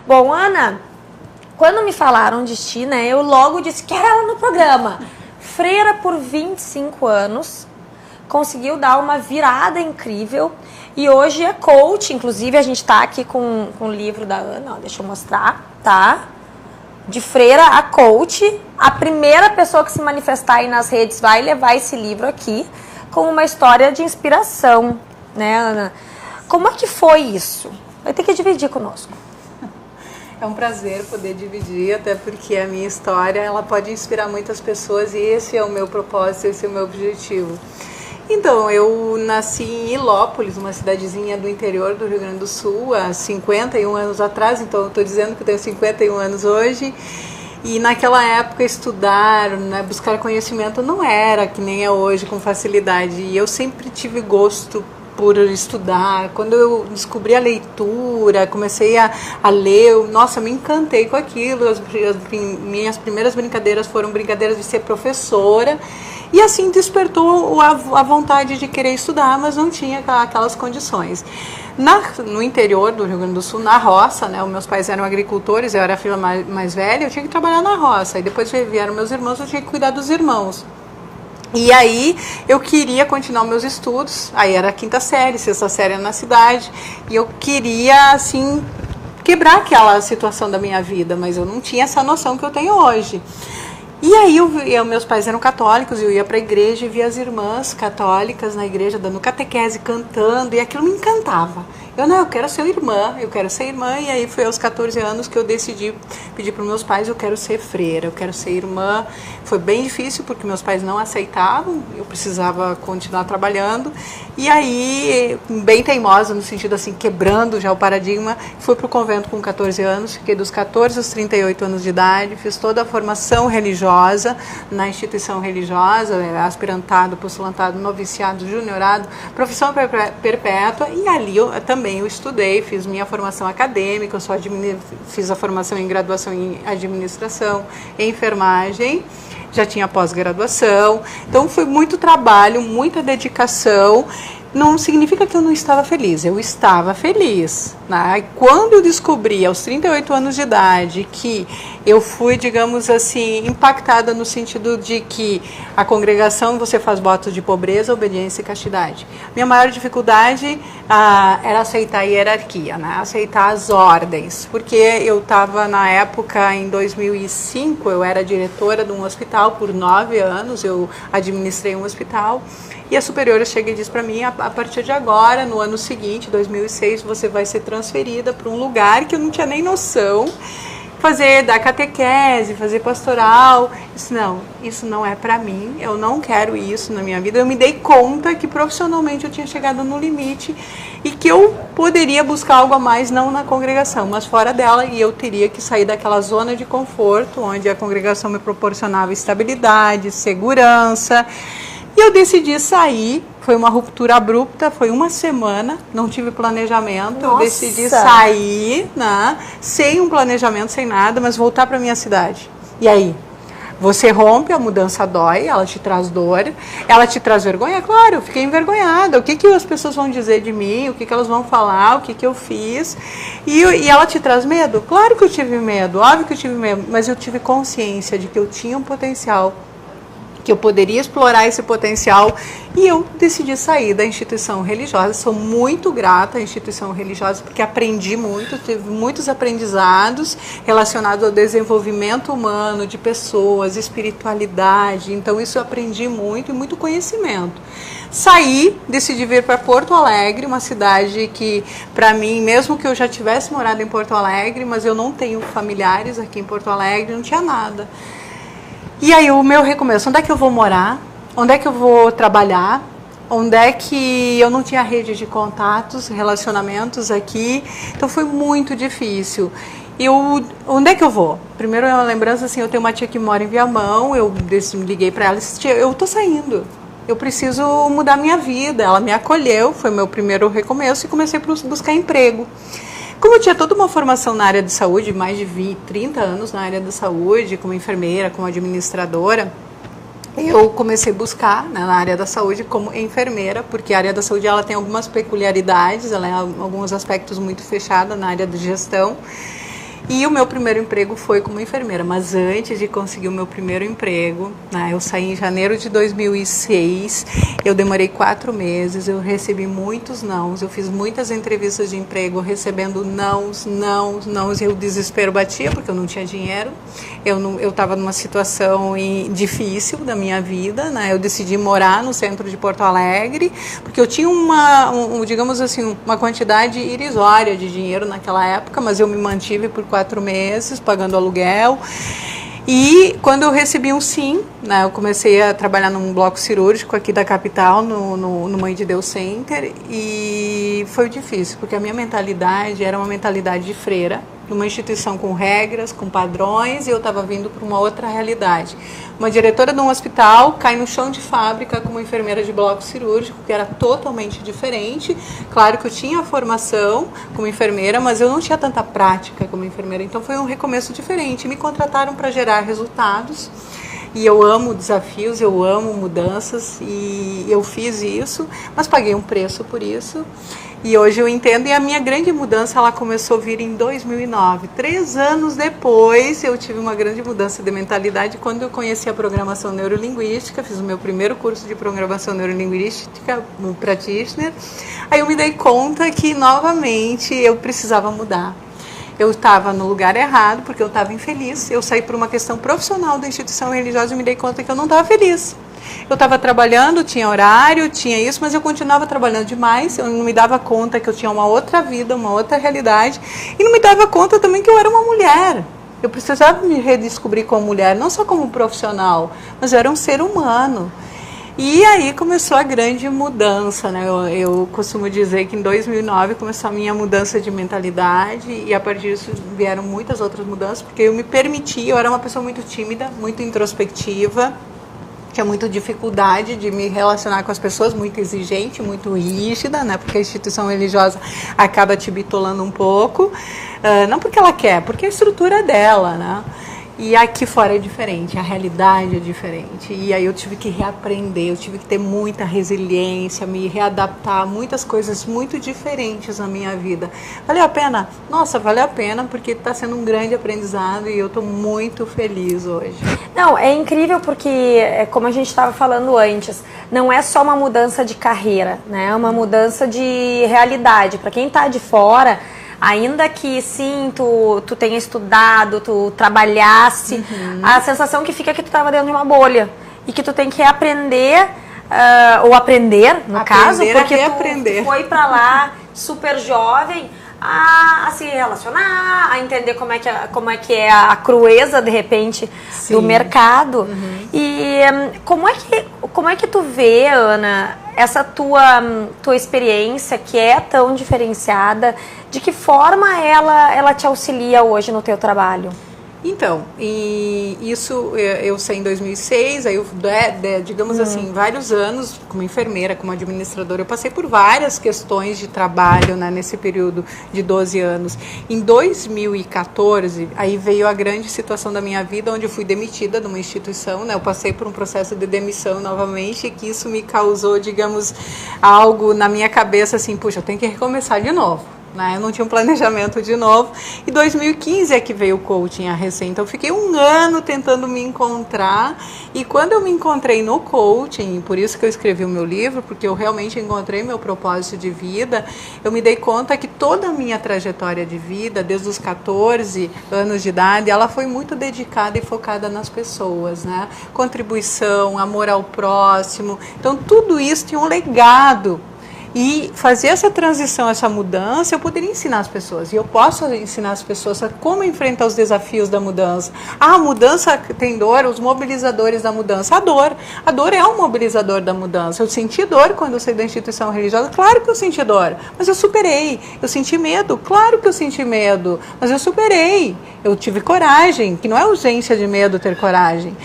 Bom, Ana, quando me falaram de ti, né, eu logo disse que era ela no programa. Freira por 25 anos, conseguiu dar uma virada incrível e hoje é coach. Inclusive, a gente tá aqui com o livro da Ana, ó, deixa eu mostrar, tá? De freira a coach. A primeira pessoa que se manifestar aí nas redes vai levar esse livro aqui com uma história de inspiração, né, Ana? Como é que foi isso? Vai ter que dividir conosco. É um prazer poder dividir, até porque a minha história ela pode inspirar muitas pessoas e esse é o meu propósito, esse é o meu objetivo. Então, eu nasci em Ilópolis, uma cidadezinha do interior do Rio Grande do Sul, há 51 anos atrás, então eu estou dizendo que eu tenho 51 anos hoje. E naquela época estudar, né, buscar conhecimento não era que nem é hoje com facilidade. E eu sempre tive gosto por estudar. Quando eu descobri a leitura, comecei a ler, nossa, me encantei com aquilo. Minhas primeiras brincadeiras foram brincadeiras de ser professora. E assim despertou a vontade de querer estudar, mas não tinha aquelas condições. No interior do Rio Grande do Sul, na roça, né, os meus pais eram agricultores, eu era a filha mais velha, eu tinha que trabalhar na roça. E depois vieram meus irmãos, eu tinha que cuidar dos irmãos. E aí eu queria continuar meus estudos, aí era a 5ª série, 6ª série na cidade, e eu queria, assim, quebrar aquela situação da minha vida, mas eu não tinha essa noção que eu tenho hoje. E aí meus pais eram católicos, eu ia para a igreja e via as irmãs católicas na igreja dando catequese, cantando, e aquilo me encantava. Eu quero ser irmã, e aí foi aos 14 anos que eu decidi pedir para os meus pais, eu quero ser freira, eu quero ser irmã. Foi bem difícil porque meus pais não aceitavam, eu precisava continuar trabalhando, e aí, bem teimosa, no sentido assim, quebrando já o paradigma, fui para o convento com 14 anos, fiquei dos 14 aos 38 anos de idade, fiz toda a formação religiosa na instituição religiosa, aspirantado, postulantado, noviciado, juniorado, profissão perpétua, e ali eu estudei, fiz minha formação acadêmica, fiz a formação em graduação em administração, em enfermagem, já tinha pós-graduação, então foi muito trabalho, muita dedicação. Não significa que eu não estava feliz, eu estava feliz, né? Quando eu descobri aos 38 anos de idade que eu fui, digamos assim, impactada no sentido de que a congregação você faz votos de pobreza, obediência e castidade. Minha maior dificuldade era aceitar a hierarquia, né? Aceitar as ordens, porque eu estava na época, em 2005, eu era diretora de um hospital por 9 anos, eu administrei um hospital. E a superiora chega e diz para mim, a partir de agora, no ano seguinte, 2006, você vai ser transferida para um lugar que eu não tinha nem noção, dar catequese, fazer pastoral. Isso não é para mim, eu não quero isso na minha vida. Eu me dei conta que profissionalmente eu tinha chegado no limite e que eu poderia buscar algo a mais, não na congregação, mas fora dela, e eu teria que sair daquela zona de conforto, onde a congregação me proporcionava estabilidade, segurança. E eu decidi sair, foi uma ruptura abrupta, foi uma semana, não tive planejamento. Nossa. Eu decidi sair, né, sem um planejamento, sem nada, mas voltar para minha cidade. E aí? Você rompe, a mudança dói, ela te traz dor, ela te traz vergonha? Claro, eu fiquei envergonhada. O que as pessoas vão dizer de mim? O que elas vão falar? O que eu fiz? E ela te traz medo? Claro que eu tive medo, óbvio que eu tive medo, mas eu tive consciência de que eu tinha um potencial, que eu poderia explorar esse potencial, e eu decidi sair da instituição religiosa. Sou muito grata à instituição religiosa porque aprendi muito, tive muitos aprendizados relacionados ao desenvolvimento humano de pessoas, espiritualidade, então isso eu aprendi muito e muito conhecimento. Saí, decidi vir para Porto Alegre, uma cidade que, para mim, mesmo que eu já tivesse morado em Porto Alegre, mas eu não tenho familiares aqui em Porto Alegre, não tinha nada. E aí o meu recomeço, onde é que eu vou morar? Onde é que eu vou trabalhar? Onde é que eu não tinha rede de contatos, relacionamentos aqui? Então foi muito difícil. Onde é que eu vou? Primeiro é uma lembrança, assim, eu tenho uma tia que mora em Viamão, eu liguei para ela e disse, tia, eu tô saindo. Eu preciso mudar minha vida. Ela me acolheu, foi meu primeiro recomeço e comecei a buscar emprego. Como eu tinha toda uma formação na área de saúde, mais de 30 anos na área da saúde, como enfermeira, como administradora, eu comecei a buscar, né, na área da saúde como enfermeira, porque a área da saúde ela tem algumas peculiaridades, ela é em alguns aspectos muito fechada na área de gestão. E o meu primeiro emprego foi como enfermeira, mas antes de conseguir o meu primeiro emprego, né, eu saí em janeiro de 2006, eu demorei 4 meses, eu recebi muitos nãos, eu fiz muitas entrevistas de emprego recebendo nãos, e o desespero batia porque eu não tinha dinheiro, eu estava numa situação difícil da minha vida, né, eu decidi morar no centro de Porto Alegre, porque eu tinha digamos assim, uma quantidade irrisória de dinheiro naquela época, mas eu me mantive por 4 meses pagando aluguel. E quando eu recebi um sim, né, eu comecei a trabalhar num bloco cirúrgico aqui da capital, no Mãe de Deus Center, e foi difícil, porque a minha mentalidade era uma mentalidade de freira, uma instituição com regras, com padrões, e eu estava vindo para uma outra realidade. Uma diretora de um hospital cai no chão de fábrica como enfermeira de bloco cirúrgico, que era totalmente diferente. Claro que eu tinha formação como enfermeira, mas eu não tinha tanta prática como enfermeira, então foi um recomeço diferente. Me contrataram para gerar resultados, e eu amo desafios, eu amo mudanças, e eu fiz isso, mas paguei um preço por isso. E hoje eu entendo, e a minha grande mudança ela começou a vir em 2009. 3 anos depois eu tive uma grande mudança de mentalidade quando eu conheci a programação neurolinguística, fiz o meu primeiro curso de programação neurolinguística, no Practitioner. Aí eu me dei conta que novamente eu precisava mudar. Eu estava no lugar errado porque eu estava infeliz. Eu saí por uma questão profissional da instituição religiosa e me dei conta que eu não estava feliz. Eu estava trabalhando, tinha horário, tinha isso, mas eu continuava trabalhando demais, eu não me dava conta que eu tinha uma outra vida, uma outra realidade, e não me dava conta também que eu era uma mulher. Eu precisava me redescobrir como mulher, não só como profissional, mas eu era um ser humano. E aí começou a grande mudança, né? Eu costumo dizer que em 2009 começou a minha mudança de mentalidade, e a partir disso vieram muitas outras mudanças, porque eu me permiti, eu era uma pessoa muito tímida, muito introspectiva, tinha muita dificuldade de me relacionar com as pessoas, muito exigente, muito rígida, né? Porque a instituição religiosa acaba te bitolando um pouco, não porque ela quer, porque a estrutura é dela, né? E aqui fora é diferente, a realidade é diferente. E aí eu tive que reaprender, eu tive que ter muita resiliência, me readaptar a muitas coisas muito diferentes na minha vida. Valeu a pena? Nossa, valeu a pena, porque está sendo um grande aprendizado e eu estou muito feliz hoje. Não, é incrível porque, como a gente estava falando antes, não é só uma mudança de carreira, né? É uma mudança de realidade. Para quem está de fora, ainda que sim, tu tenha estudado, tu trabalhasse, a sensação que fica é que tu estava dentro de uma bolha e que tu tem que aprender, ou aprender, no caso, porque tu foi para lá super jovem a se relacionar, a entender como é que é a crueza, de repente, do mercado. E como é que tu vê, Ana, essa tua experiência que é tão diferenciada, de que forma ela te auxilia hoje no teu trabalho? Então, e isso eu saí em 2006, aí eu, digamos assim, vários anos como enfermeira, como administradora, eu passei por várias questões de trabalho, né, nesse período de 12 anos. Em 2014, aí veio a grande situação da minha vida, onde eu fui demitida de uma instituição, né, eu passei por um processo de demissão novamente, e que isso me causou, digamos, algo na minha cabeça, assim, puxa, eu tenho que recomeçar de novo. Eu não tinha um planejamento de novo. E 2015 é que veio o coaching, a recém. Então eu fiquei 1 ano tentando me encontrar. E quando eu me encontrei no coaching, por isso que eu escrevi o meu livro, porque eu realmente encontrei meu propósito de vida, eu me dei conta que toda a minha trajetória de vida, desde os 14 anos de idade, ela foi muito dedicada e focada nas pessoas, né? Contribuição, amor ao próximo. Então tudo isso tinha um legado. E fazer essa transição, essa mudança, eu poderia ensinar as pessoas. E eu posso ensinar as pessoas a como enfrentar os desafios da mudança. A mudança tem dor, os mobilizadores da mudança. A dor é um mobilizador da mudança. Eu senti dor quando eu saí da instituição religiosa. Claro que eu senti dor, mas eu superei. Eu senti medo. Claro que eu senti medo, mas eu superei. Eu tive coragem, que não é ausência de medo ter coragem.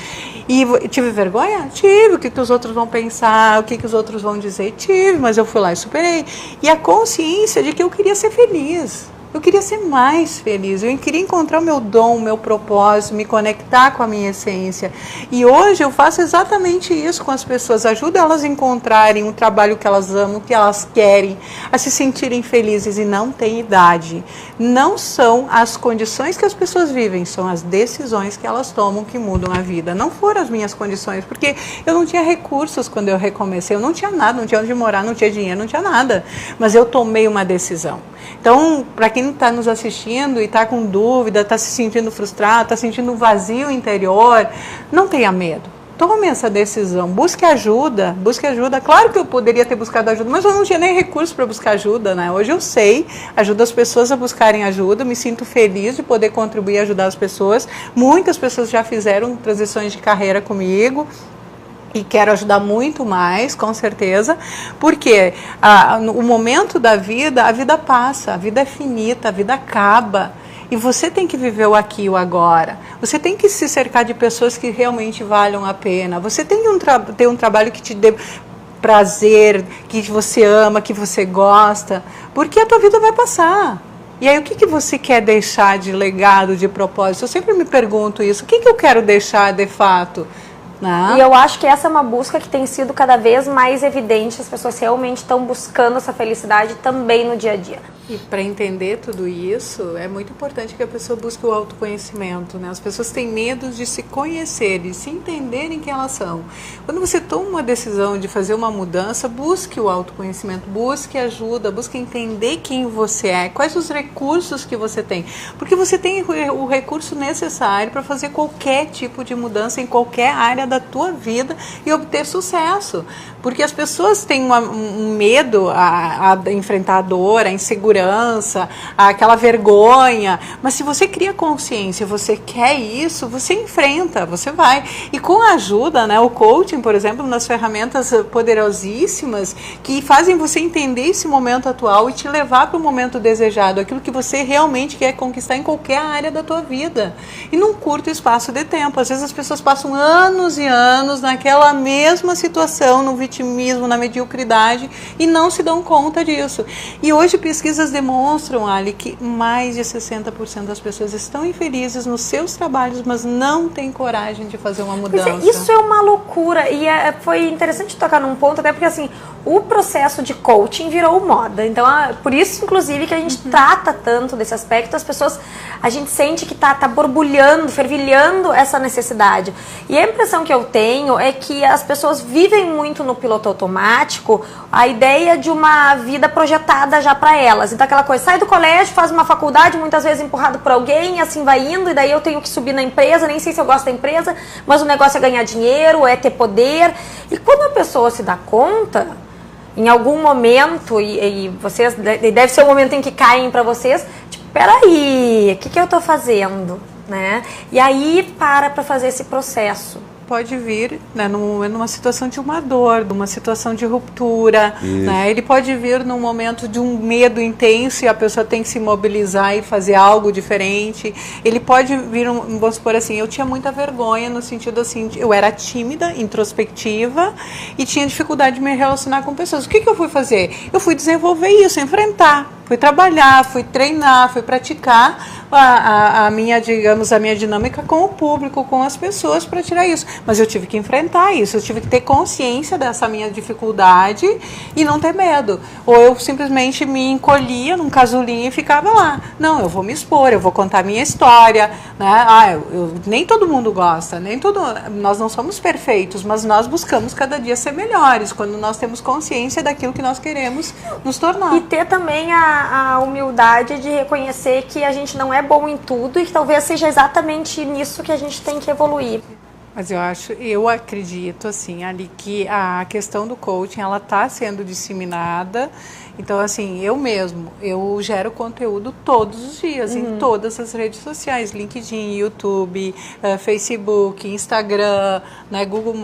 E tive vergonha? Tive. O que os outros vão pensar, o que os outros vão dizer? Tive, mas eu fui lá e superei. E a consciência de que eu queria ser feliz. Eu queria ser mais feliz, eu queria encontrar o meu dom, o meu propósito, me conectar com a minha essência. E hoje eu faço exatamente isso com as pessoas, ajudo elas a encontrarem um trabalho que elas amam, o que elas querem, a se sentirem felizes, e não tem idade. Não são as condições que as pessoas vivem, são as decisões que elas tomam que mudam a vida. Não foram as minhas condições, porque eu não tinha recursos quando eu recomecei, eu não tinha nada, não tinha onde morar, não tinha dinheiro, não tinha nada. Mas eu tomei uma decisão. Então, para quem está nos assistindo e está com dúvida, está se sentindo frustrado, está sentindo um vazio interior, não tenha medo. Tome essa decisão, busque ajuda, busque ajuda. Claro que eu poderia ter buscado ajuda, mas eu não tinha nem recurso para buscar ajuda, né? Hoje eu sei, ajudo as pessoas a buscarem ajuda, me sinto feliz de poder contribuir e ajudar as pessoas. Muitas pessoas já fizeram transições de carreira comigo. E quero ajudar muito mais, com certeza, porque o momento da vida, a vida passa, a vida é finita, a vida acaba. E você tem que viver o aqui e o agora. Você tem que se cercar de pessoas que realmente valham a pena. Você tem que ter um trabalho que te dê prazer, que você ama, que você gosta, porque a tua vida vai passar. E aí, o que você quer deixar de legado, de propósito? Eu sempre me pergunto isso. O que eu quero deixar de fato? Não. E eu acho que essa é uma busca que tem sido cada vez mais evidente. As pessoas realmente estão buscando essa felicidade também no dia a dia. E para entender tudo isso, é muito importante que a pessoa busque o autoconhecimento, né? As pessoas têm medo de se conhecer, de se entenderem quem elas são. Quando você toma uma decisão de fazer uma mudança, busque o autoconhecimento, busque ajuda, busque entender quem você é, quais os recursos que você tem. Porque você tem o recurso necessário para fazer qualquer tipo de mudança em qualquer área da tua vida e obter sucesso. Porque as pessoas têm um medo a enfrentar a dor, a insegurança, aquela vergonha. Mas se você cria consciência, você quer isso, você enfrenta, você vai. E com a ajuda, né, o coaching, por exemplo, nas ferramentas poderosíssimas que fazem você entender esse momento atual e te levar para o momento desejado, aquilo que você realmente quer conquistar em qualquer área da tua vida. E num curto espaço de tempo. Às vezes as pessoas passam anos e anos naquela mesma situação, no vitimismo, na mediocridade, e não se dão conta disso. E hoje pesquisas demonstram, Ali, que mais de 60% das pessoas estão infelizes nos seus trabalhos, mas não têm coragem de fazer uma mudança. Isso é uma loucura, e foi interessante tocar num ponto, até porque assim, o processo de coaching virou moda. Então, por isso, inclusive, que a gente trata tanto desse aspecto, as pessoas, a gente sente que tá borbulhando, fervilhando essa necessidade. E a impressão que eu tenho é que as pessoas vivem muito no piloto automático, a ideia de uma vida projetada já para elas. Então, aquela coisa, sai do colégio, faz uma faculdade, muitas vezes empurrado por alguém, e assim vai indo, e daí eu tenho que subir na empresa, nem sei se eu gosto da empresa, mas o negócio é ganhar dinheiro, é ter poder. E quando a pessoa se dá conta, em algum momento, e vocês, deve ser o momento em que caem para vocês, tipo, peraí, o que eu tô fazendo, né? E aí para fazer esse processo. Pode vir, né, numa situação de uma dor, numa situação de ruptura, né? Ele pode vir num momento de um medo intenso e a pessoa tem que se mobilizar e fazer algo diferente. Ele pode vir, vamos supor assim, eu tinha muita vergonha no sentido assim, eu era tímida, introspectiva e tinha dificuldade de me relacionar com pessoas. O que eu fui fazer? Eu fui desenvolver isso, enfrentar. Fui trabalhar, fui treinar, fui praticar a minha dinâmica com o público, com as pessoas para tirar isso. Mas eu tive que enfrentar isso, eu tive que ter consciência dessa minha dificuldade e não ter medo. Ou eu simplesmente me encolhia num casulinho e ficava lá. Não, eu vou me expor, eu vou contar a minha história, né? Nem todo mundo gosta, nós não somos perfeitos, mas nós buscamos cada dia ser melhores, quando nós temos consciência daquilo que nós queremos nos tornar. E ter também a humildade de reconhecer que a gente não é bom em tudo e que talvez seja exatamente nisso que a gente tem que evoluir. Mas eu acredito assim, Ali, que a questão do coaching, ela está sendo disseminada. Então, assim, eu gero conteúdo todos os dias, em todas as redes sociais, LinkedIn, YouTube, Facebook, Instagram, né, Google+,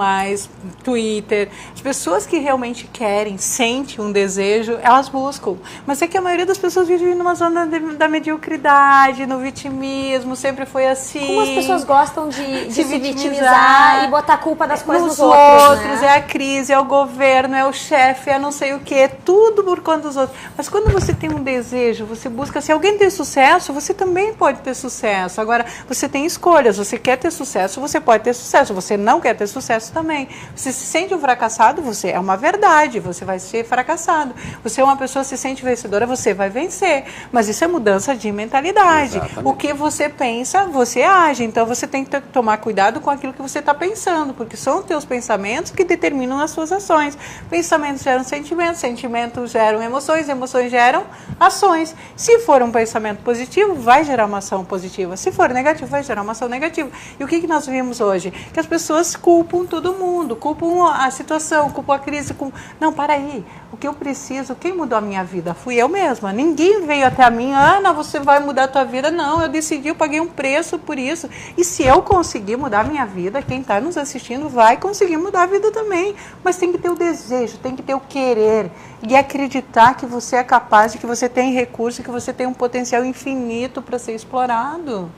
Twitter. As pessoas que realmente querem, sentem um desejo, elas buscam. Mas é que a maioria das pessoas vive numa zona da mediocridade, no vitimismo, sempre foi assim. Como as pessoas gostam de se vitimizar e botar a culpa das coisas nos outros, né? É a crise, é o governo, é o chefe, é não sei o quê, tudo por conta dos outros. Mas quando você tem um desejo, você busca, se alguém tem sucesso, você também pode ter sucesso. Agora, você tem escolhas, você quer ter sucesso, você pode ter sucesso, você não quer ter sucesso também. Você se sente um fracassado, você é uma verdade, você vai ser fracassado. Você é uma pessoa que se sente vencedora, você vai vencer. Mas isso é mudança de mentalidade. Exatamente. O que você pensa, você age. Então você tem que tomar cuidado com aquilo que você está pensando, porque são os teus pensamentos que determinam as suas ações. Pensamentos geram sentimentos, sentimentos geram emoções, emoções geram ações. Se for um pensamento positivo, vai gerar uma ação positiva. Se for negativo, vai gerar uma ação negativa. E o que nós vimos hoje? Que as pessoas culpam todo mundo, culpam a situação, culpam a crise. Não, para aí. O que eu preciso, quem mudou a minha vida? Fui eu mesma. Ninguém veio até a mim, Ana, você vai mudar a tua vida. Não, eu decidi, eu paguei um preço por isso. E se eu conseguir mudar a minha vida, quem está nos assistindo vai conseguir mudar a vida também. Mas tem que ter o desejo, tem que ter o querer. E acreditar que você é capaz, de que você tem recurso, que você tem um potencial infinito para ser explorado.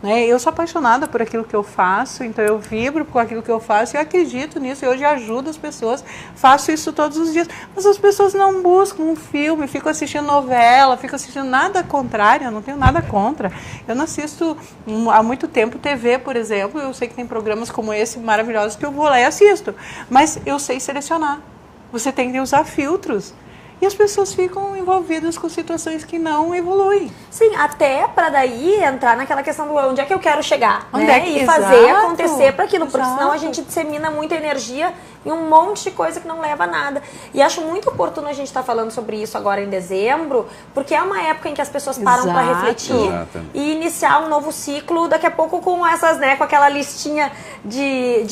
Eu sou apaixonada por aquilo que eu faço, então eu vibro com aquilo que eu faço, eu acredito nisso, eu hoje ajudo as pessoas, faço isso todos os dias. Mas as pessoas não buscam um filme, ficam assistindo novela, ficam assistindo nada contrário, eu não tenho nada contra. Eu não assisto há muito tempo TV, por exemplo, eu sei que tem programas como esse maravilhosos que eu vou lá e assisto, mas eu sei selecionar. Você tem que usar filtros. E as pessoas ficam envolvidas com situações que não evoluem. Sim, até para daí entrar naquela questão do onde é que eu quero chegar, onde né? É que, e fazer exato, acontecer para aquilo, porque exato. senão a gente dissemina muita energia em um monte de coisa que não leva a nada. E acho muito oportuno a gente estar falando sobre isso agora em dezembro, porque é uma época em que as pessoas param para refletir e iniciar um novo ciclo, daqui a pouco com essas, né, com aquela listinha de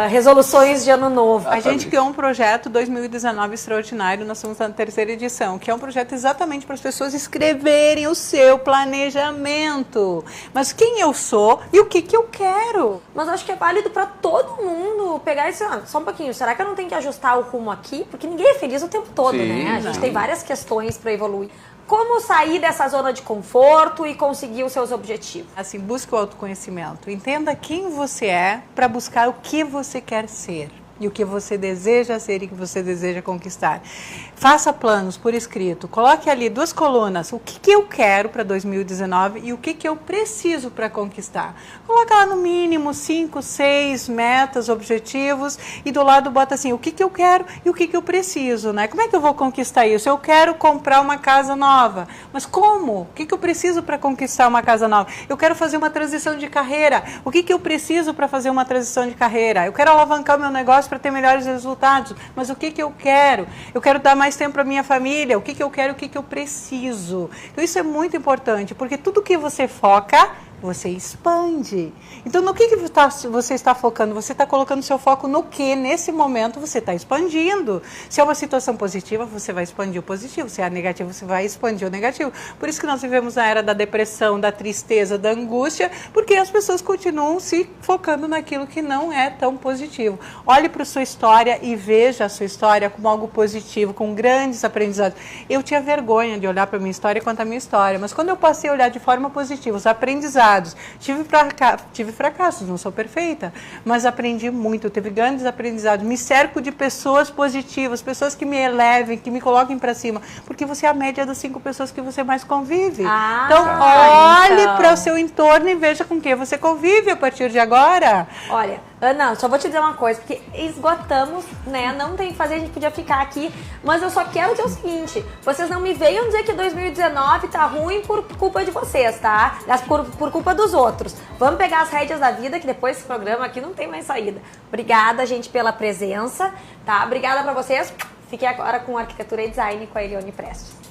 resoluções de ano novo. A gente criou um projeto 2019 extraordinário, nós estamos na 3ª edição, que é um projeto exatamente para as pessoas escreverem o seu planejamento. Mas quem eu sou e o que eu quero? Mas acho que é válido para todo mundo pegar isso, só um pouquinho, será que eu não tenho que ajustar o rumo aqui? Porque ninguém é feliz o tempo todo, né? A gente tem várias questões para evoluir. Como sair dessa zona de conforto e conseguir os seus objetivos? Assim, busque o autoconhecimento. Entenda quem você é para buscar o que você quer ser. E o que você deseja ser e o que você deseja conquistar. Faça planos por escrito. Coloque ali 2 colunas. O que eu quero para 2019 e o que eu preciso para conquistar. Coloca lá no mínimo 5, 6 metas, objetivos. E do lado bota assim, o que eu quero e o que eu preciso, né? Como é que eu vou conquistar isso? Eu quero comprar uma casa nova. Mas como? O que eu preciso para conquistar uma casa nova? Eu quero fazer uma transição de carreira. O que eu preciso para fazer uma transição de carreira? Eu quero alavancar o meu negócio para ter melhores resultados, mas o que eu quero? Eu quero dar mais tempo para minha família, o que eu quero, o que eu preciso. Então isso é muito importante, porque tudo que você foca, você expande. Então, no que você está focando? Você está colocando seu foco no que, nesse momento, você está expandindo. Se é uma situação positiva, você vai expandir o positivo. Se é negativo, você vai expandir o negativo. Por isso que nós vivemos na era da depressão, da tristeza, da angústia, porque as pessoas continuam se focando naquilo que não é tão positivo. Olhe para a sua história e veja a sua história como algo positivo, com grandes aprendizados. Eu tinha vergonha de olhar para a minha história e contar a minha história, mas quando eu passei a olhar de forma positiva, os aprendizados, tive fracassos, não sou perfeita, mas aprendi muito, teve grandes aprendizados. Me cerco de pessoas positivas, pessoas que me elevem, que me coloquem para cima, porque você é a média das 5 pessoas que você mais convive. Então, olhe para o seu entorno e veja com quem você convive a partir de agora. Olha, Ana, só vou te dizer uma coisa, porque esgotamos, né? Não tem o que fazer, a gente podia ficar aqui, mas eu só quero dizer o seguinte, vocês não me venham dizer que 2019 tá ruim por culpa de vocês, tá? Por culpa dos outros. Vamos pegar as rédeas da vida, que depois desse programa aqui não tem mais saída. Obrigada, gente, pela presença, tá? Obrigada pra vocês. Fiquei agora com Arquitetura e Design com a Elione Prestes.